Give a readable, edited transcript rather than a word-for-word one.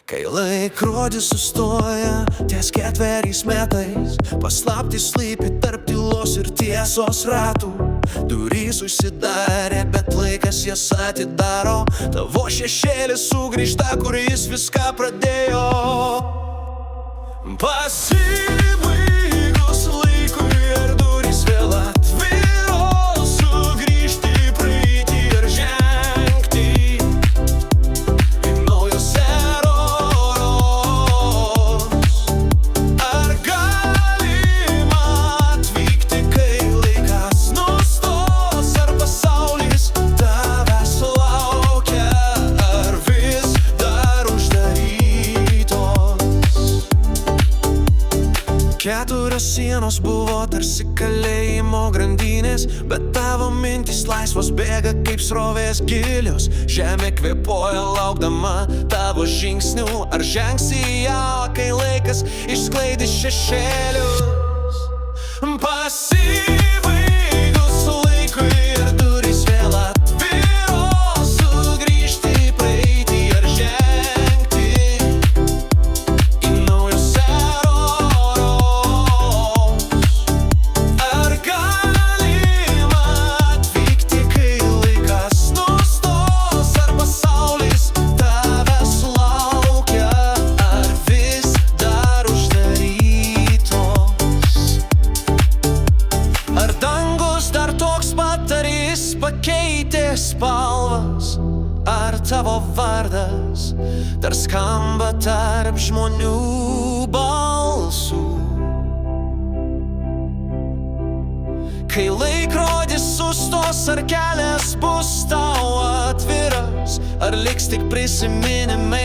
Kai laikrodis sustoja ties 4 metais, paslaptys slypi tarp tylos ir tiesos ratų. Durys užsidarė, bet laikas jas atidaro. Tavo šešėlis sugrįžta, kur jis viską pradėjo. Pasibaigus laikui ir durys vėl atviros, sugrįžti į praeitį ir žengti į naujos eros. Ar galima atvykti, kai laikas nustos, ar pasaulis tavęs laukia, ar vis dar uždarytos? 4 sienos buvo tarsi kalėjimo grandinės, bet tavo mintys laisvos bėga kaip srovės gilios. Žemė kvėpuoja laukdama tavo žingsnių. Ar žengsi į ją, kai laikas išsklaidys šešėlius? Pasibaigus laikui ir durys vėl atviros, sugrįžti į praeitį ir žengti į naujos eros. Ar galima atvykti, kai laikas nustos, ar pasaulis tavęs laukia, ar vis dar uždarytos? Ar dangus dar toks pat, ar jis pakeitė spalvas, ar tavo vardas dar skamba tarp žmonių balsų? Kai laikrodis sustos, ar kelias bus tau atviras, ar liks tik prisiminimai